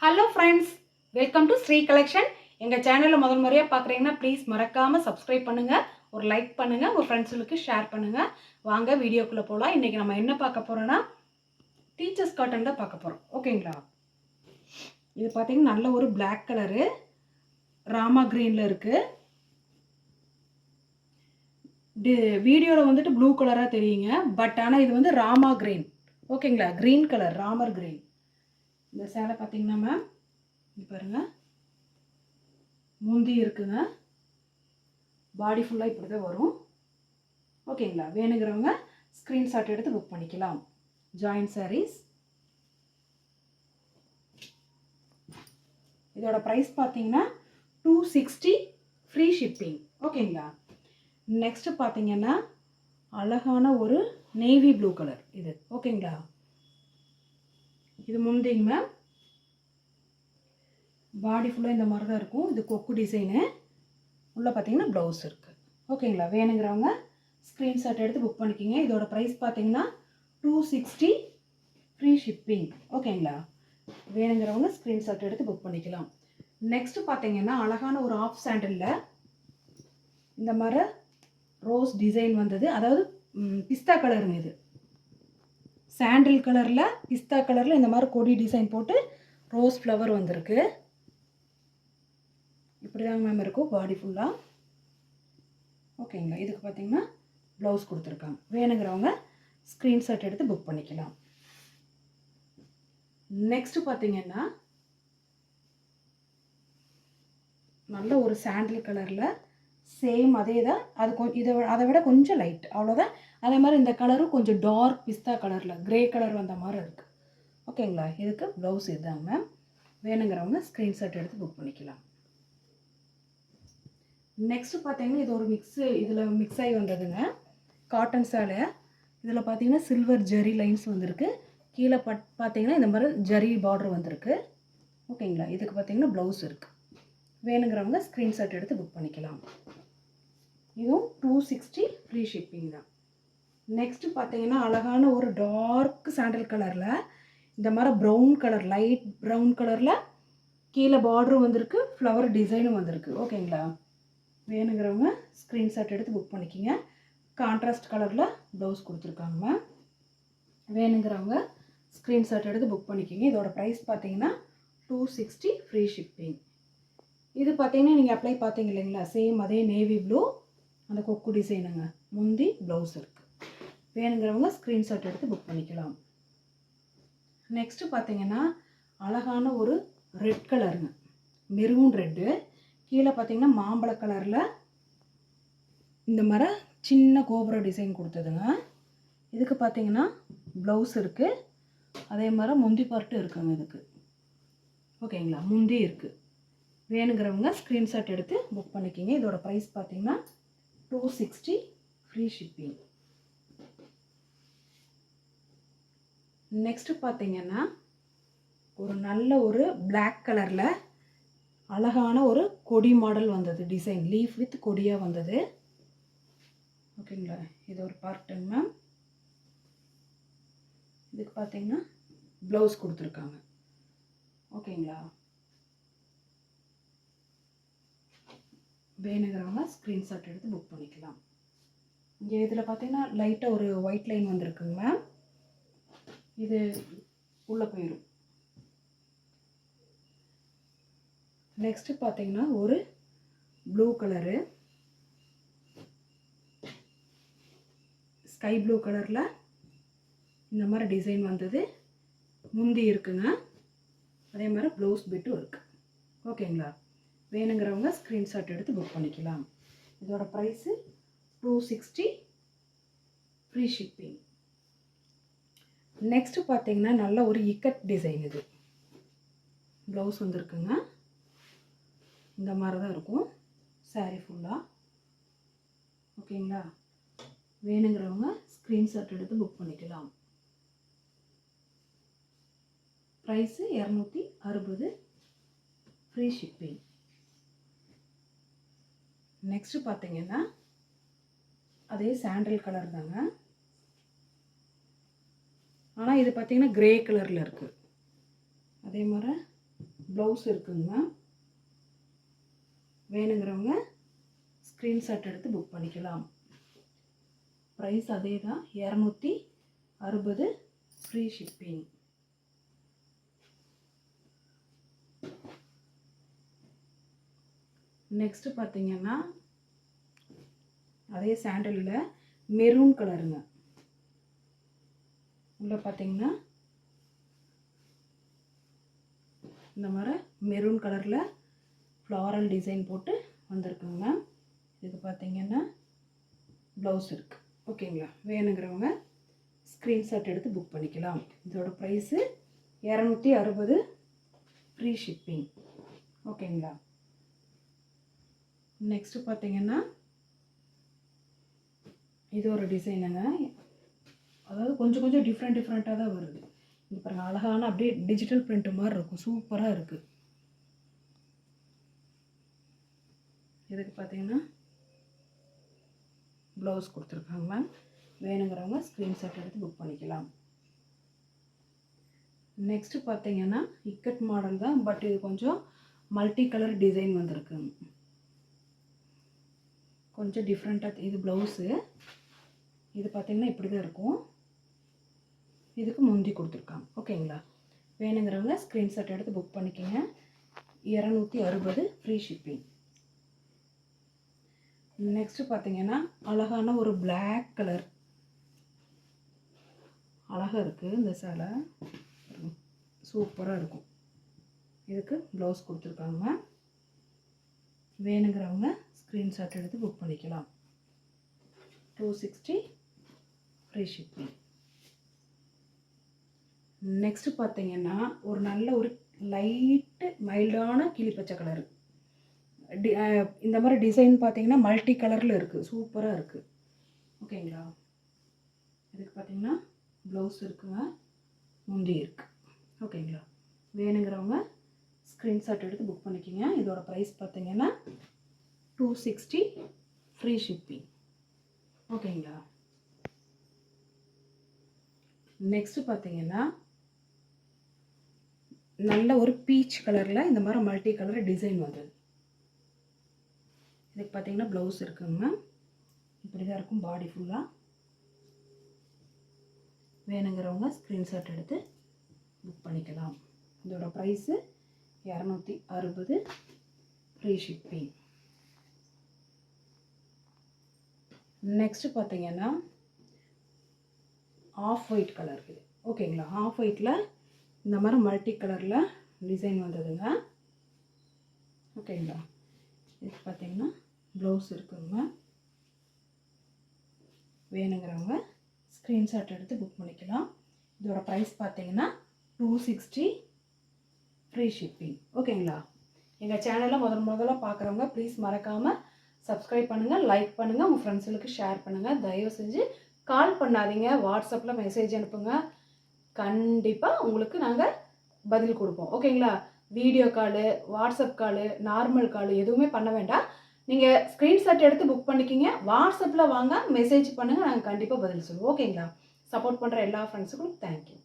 Hello friends, welcome to Sri collection. எங்கள் சேனலில் முதல் முறையாக பார்க்குறீங்கன்னா ப்ளீஸ் மறக்காமல் சப்ஸ்கிரைப் பண்ணுங்கள், ஒரு லைக் பண்ணுங்கள், உங்கள் ஃப்ரெண்ட்ஸுகளுக்கு ஷேர் பண்ணுங்கள். வாங்க வீடியோக்குள்ளே போகலாம். இன்றைக்கி நம்ம என்ன பார்க்க போகிறோன்னா டீச்சர்ஸ் காட்டன் தான் பார்க்க போகிறோம். ஓகேங்களா? இது பார்த்தீங்கன்னா நல்ல ஒரு பிளாக் கலரு ராமா க்ரீனில் இருக்குது. வீடியோவில் வந்துட்டு ப்ளூ கலராக தெரியுங்க, பட் ஆனால் இது வந்து ராமா க்ரீன். ஓகேங்களா? Green colour, Ramar green. இந்த சேலை பார்த்தீங்கன்னா மேம் பாருங்கள், முந்தி இருக்குங்க, பாடி ஃபுல்லாக இப்படி தான் வரும். ஓகேங்களா? வேணுங்கிறவங்க ஸ்க்ரீன்ஷாட் எடுத்து புக் பண்ணிக்கலாம். ஜாயின்ட் சாரீஸ். இதோட ப்ரைஸ் பார்த்தீங்கன்னா 260 ஃப்ரீ ஷிப்பிங். ஓகேங்களா? நெக்ஸ்ட்டு பார்த்தீங்கன்னா அழகான ஒரு நேவி ப்ளூ கலர் இது. ஓகேங்களா? இது முந்திங்க மேம், பாடி ஃபுல்லாக இந்த மாதிரி தான் இருக்கும். இது கொக்கு டிசைனு. உள்ளே பார்த்தீங்கன்னா ப்ளவுஸ் இருக்குது. ஓகேங்களா? வேணுங்கிறவங்க ஸ்க்ரீன்ஷாட் எடுத்து புக் பண்ணிக்கிங்க. இதோட ப்ரைஸ் பார்த்தீங்கன்னா 260 ஃப்ரீ ஷிப்பிங். ஓகேங்களா? வேணுங்கிறவங்க ஸ்க்ரீன்ஷாட் எடுத்து புக் பண்ணிக்கலாம். நெக்ஸ்ட்டு பார்த்தீங்கன்னா அழகான ஒரு ஆஃப் சாண்டலில் இந்த மாதிரி ரோஸ் டிசைன் வந்தது. அதாவது பிஸ்தா கலருங்க. இது சாண்டில் கலரில் பிஸ்தா கலரில் இந்த மாதிரி கொடி டிசைன் போட்டு ரோஸ் ஃப்ளவர் வந்திருக்கு. இப்படி தாங்க மேம் இருக்கும் பாடி ஃபுல்லாக. ஓகேங்களா? இதுக்கு பார்த்தீங்கன்னா ப்ளவுஸ் கொடுத்துருக்காங்க. வேணுங்கிறவங்க ஸ்க்ரீன்ஷாட் எடுத்து புக் பண்ணிக்கலாம். நெக்ஸ்ட்டு பார்த்தீங்கன்னா நல்ல ஒரு சாண்டில் கலரில் சேம் அதே தான். அது அதை விட கொஞ்சம் லைட், அவ்வளோதான். அதே மாதிரி இந்த கலரும் கொஞ்சம் டார்க் பிஸ்தா கலரில் க்ரே கலர் வந்த மாதிரி இருக்குது. ஓகேங்களா? இதுக்கு ப்ளவுஸ் இதுதாங்க மேம். வேணுங்கிறவங்க ஸ்க்ரீன்ஷாட் எடுத்து புக் பண்ணிக்கலாம். நெக்ஸ்ட்டு பார்த்தீங்கன்னா இது ஒரு இதில் மிக்ஸ் ஆகி வந்ததுங்க, காட்டன் சேலை. இதில் பார்த்தீங்கன்னா சில்வர் ஜெரி லைன்ஸ் வந்திருக்கு. கீழே பார்த்தீங்கன்னா இந்த மாதிரி ஜெரி பார்டர் வந்திருக்கு. ஓகேங்களா? இதுக்கு பார்த்தீங்கன்னா ப்ளவுஸ் இருக்குது. வேணுங்கிறவங்க ஸ்க்ரீன்ஷாட் எடுத்து புக் பண்ணிக்கலாம். இதுவும் 260 ஃப்ரீ ஷிப்பிங் தான். நெக்ஸ்ட்டு பார்த்தீங்கன்னா அழகான ஒரு டார்க் சாண்டல் கலரில் இந்த மாதிரி ப்ரௌன் கலர், லைட் ப்ரௌன் கலரில் கீழே பார்டரும் வந்திருக்கு, ஃப்ளவர் டிசைனும் வந்திருக்கு. ஓகேங்களா? வேணுங்கிறவங்க ஸ்க்ரீன்ஷாட் எடுத்து புக் பண்ணிக்கிங்க. கான்ட்ராஸ்ட் கலரில் ப்ளவுஸ் கொடுத்துருக்காங்க. வேணுங்கிறவங்க ஸ்க்ரீன்ஷாட் எடுத்து புக் பண்ணிக்கிங்க. இதோட ப்ரைஸ் பார்த்தீங்கன்னா 260 ஃப்ரீ ஷிப்பிங். இது பார்த்தீங்கன்னா நீங்கள் அப்ளை பார்த்தீங்க இல்லைங்களா, சேம் அதே நேவி ப்ளூ, அந்த கொக்கு டிசைனுங்க. முந்தி ப்ளவுஸ் இருக்குது. வேணுங்கிறவங்க ஸ்க்ரீன்ஷாட் எடுத்து புக் பண்ணிக்கலாம். நெக்ஸ்ட்டு பார்த்தீங்கன்னா அழகான ஒரு ரெட் கலருங்க, மெரூன் ரெட்டு. கீழே பார்த்தீங்கன்னா மாம்பழ கலரில் இந்த மாதிரி சின்ன கோபுர டிசைன் கொடுத்ததுங்க. இதுக்கு பார்த்தீங்கன்னா ப்ளவுஸ் இருக்குது. அதே மாதிரி முந்தி பார்ட்டு இருக்குங்க இதுக்கு. ஓகேங்களா? முந்தி இருக்குது. வேணுங்கிறவங்க ஸ்க்ரீன்ஷாட் எடுத்து புக் பண்ணிக்கிங்க. இதோட ப்ரைஸ் பார்த்தீங்கன்னா 260 ஃப்ரீ ஷிப்பிங். நெக்ஸ்ட்டு பார்த்தீங்கன்னா ஒரு நல்ல ஒரு பிளாக் கலரில் அழகான ஒரு கொடி மாடல் வந்தது, டிசைன் லீஃப் வித் கொடியாக வந்தது. ஓகேங்களா? இது ஒரு பார்ட்டுங்க மேம். இதுக்கு பார்த்தீங்கன்னா ப்ளவுஸ் கொடுத்துருக்காங்க. ஓகேங்களா? வேணுங்கிறவங்க ஸ்க்ரீன்ஷாட் எடுத்து புக் பண்ணிக்கலாம். இங்கே இதில் பார்த்தீங்கன்னா லைட்டாக ஒரு ஒயிட் லைன் வந்திருக்குங்க மேம். இது உள்ளே போயிடும். நெக்ஸ்ட்டு பார்த்தீங்கன்னா ஒரு ப்ளூ கலரு, ஸ்கை ப்ளூ கலரில் இந்த மாதிரி டிசைன் வந்தது. முந்தி இருக்குங்க. அதே மாதிரி ப்ளவுஸ் பிட்டும் இருக்குது. ஓகேங்களா? வேணுங்கிறவங்க ஸ்க்ரீன்ஷாட் எடுத்து புக் பண்ணிக்கலாம். இதோட ப்ரைஸு 260 ஃப்ரீ ஷிப்பிங். நெக்ஸ்ட்டு பார்த்தீங்கன்னா நல்ல ஒரு இக்கட் டிசைன். இது ப்ளவுஸ் வந்துருக்குங்க. இந்த மாதிரி தான் இருக்கும் சாரீ ஃபுல்லாக. ஓகேங்களா? வேணுங்கிறவங்க ஸ்க்ரீன்ஷாட் எடுத்து புக் பண்ணிக்கலாம். Price 260 free shipping. நெக்ஸ்ட்டு பார்த்தீங்கன்னா அதே சாண்டல் கலர் தாங்க, ஆனால் இது பார்த்தீங்கன்னா க்ரே கலரில் இருக்குது. அதே மாதிரி ப்ளவுஸ் இருக்குங்க. வேணுங்கிறவங்க ஸ்க்ரீன்ஷாட் எடுத்து புக் பண்ணிக்கலாம். ப்ரைஸ் அதே தான், 260, ஃப்ரீ ஷிப்பிங். நெக்ஸ்ட்டு பார்த்தீங்கன்னா அதே சாண்டலில் மெரூன் கலருங்க. உள்ள பார்த்தீங்கன்னா இந்த மாதிரி மெரூன் கலரில் ஃப்ளாரல் டிசைன் போட்டு வந்திருக்குங்க. இதுக்கு பார்த்தீங்கன்னா ப்ளவுஸ் இருக்குது. ஓகேங்களா? வேணுங்கிறவங்க ஸ்க்ரீன்ஷாட் எடுத்து புக் பண்ணிக்கலாம். இதோட ப்ரைஸு 260, ஃப்ரீ ஷிப்பிங். ஓகேங்களா? நெக்ஸ்ட்டு பார்த்தீங்கன்னா இது ஒரு டிசைனுங்க. அதாவது கொஞ்சம் கொஞ்சம் டிஃப்ரெண்ட்டாக தான் வருது. இது பாருங்கள், அழகான அப்படியே டிஜிட்டல் பிரிண்ட் மாதிரி இருக்கும். சூப்பராக இருக்குது. இதுக்கு பார்த்தீங்கன்னா ப்ளவுஸ் கொடுத்துருக்காங்க மேம். வேணுங்கிறவங்க ஸ்க்ரீன்ஷாட் எடுத்து புக் பண்ணிக்கலாம். நெக்ஸ்ட்டு பார்த்தீங்கன்னா இக்கட் மாடல் தான், பட் இது கொஞ்சம் மல்டி கலர் டிசைன் வந்திருக்கு. கொஞ்சம் டிஃப்ரெண்ட்டாக. இது ப்ளவுஸு. இது பார்த்தீங்கன்னா இப்படி தான் இருக்கும். இதுக்கு முந்தி கொடுத்துருக்காங்க. ஓகேங்களா? வேணுங்கிறவங்க ஸ்க்ரீன்ஷாட் எடுத்து புக் பண்ணிக்கோங்க. 260, ஃப்ரீ ஷிப்பிங். நெக்ஸ்ட்டு பார்த்தீங்கன்னா அழகான ஒரு பிளாக் கலர் அழகாக இருக்குது. இந்த சேலை சூப்பராக இருக்கும். இதுக்கு ப்ளவுஸ் கொடுத்துருக்காங்க. வேணுங்கிறவங்க ஸ்க்ரீன்ஷாட் எடுத்து புக் பண்ணிக்கலாம். 260, ஃப்ரீ ஷிப்பிங். நெக்ஸ்ட்டு பார்த்தீங்கன்னா ஒரு நல்ல ஒரு லைட்டு மைல்டான கிளி பச்சை கலரு. இந்த மாதிரி டிசைன் பார்த்தீங்கன்னா மல்டி கலரில் இருக்குது. சூப்பராக இருக்குது. ஓகேங்களா? இதுக்கு பார்த்தீங்கன்னா ப்ளவுஸ் இருக்குங்க, முந்தி இருக்குது. ஓகேங்களா? வேணுங்கிறவங்க ஸ்க்ரீன்ஷாட் எடுத்து புக் பண்ணிக்கோங்க. இதோட ப்ரைஸ் பார்த்தீங்கன்னா 260, ஃப்ரீ ஷிப்பிங். ஓகேங்களா? நெக்ஸ்ட்டு பார்த்தீங்கன்னா நல்ல ஒரு பீச் கலரில் இந்த மாதிரி மல்டி கலர் டிசைன் வந்தது. இதுக்கு பார்த்தீங்கன்னா ப்ளவுஸ் இருக்குங்க. இப்படி தான் இருக்கும் பாடி ஃபுல்லாக. வேணுங்கிறவங்க ஸ்க்ரீன்ஷாட் எடுத்து புக் பண்ணிக்கலாம். இதோட ப்ரைஸு 260, ஃப்ரீ ஷிப்பிங். நெக்ஸ்ட்டு பார்த்தீங்கன்னா ஆஃப் ஒயிட் கலர் இது. ஓகேங்களா? ஆஃப் ஒயிட்டில் இந்த மாதிரி மல்டி கலரில் டிசைன் வந்ததுங்க. ஓகேங்களா? இதுக்கு பார்த்தீங்கன்னா ப்ளவுஸ் இருக்குங்க. வேணுங்கிறவங்க ஸ்க்ரீன்ஷாட் எடுத்து புக் பண்ணிக்கலாம். இதோட ப்ரைஸ் பார்த்தீங்கன்னா 260, ஃப்ரீ ஷிப்பிங். ஓகேங்களா? எங்கள் சேனலை முதல்ல பார்க்குறவங்க ப்ளீஸ் மறக்காமல் சப்ஸ்கிரைப் பண்ணுங்கள், லைக் பண்ணுங்கள், உங்கள் ஃப்ரெண்ட்ஸுகளுக்கு ஷேர் பண்ணுங்கள். தயவு செஞ்சு கால் பண்ணாதீங்க, வாட்ஸ்அப்பில் மெசேஜ் அனுப்புங்க. கண்டிப்பாக உங்களுக்கு நாங்கள் பதில் கொடுப்போம். ஓகேங்களா? வீடியோ காலு, வாட்ஸ்அப் காலு, நார்மல் காலு எதுவுமே பண்ண வேண்டாம். நீங்கள் ஸ்க்ரீன்ஷாட் எடுத்து புக் பண்ணிக்கிங்க. வாட்ஸ்அப்பில் வாங்க, மெசேஜ் பண்ணுங்கள், நாங்கள் கண்டிப்பாக பதில் சொல்லுவோம். ஓகேங்களா? சப்போர்ட் பண்ணுற எல்லா ஃப்ரெண்ட்ஸுக்கும் தேங்க்யூ.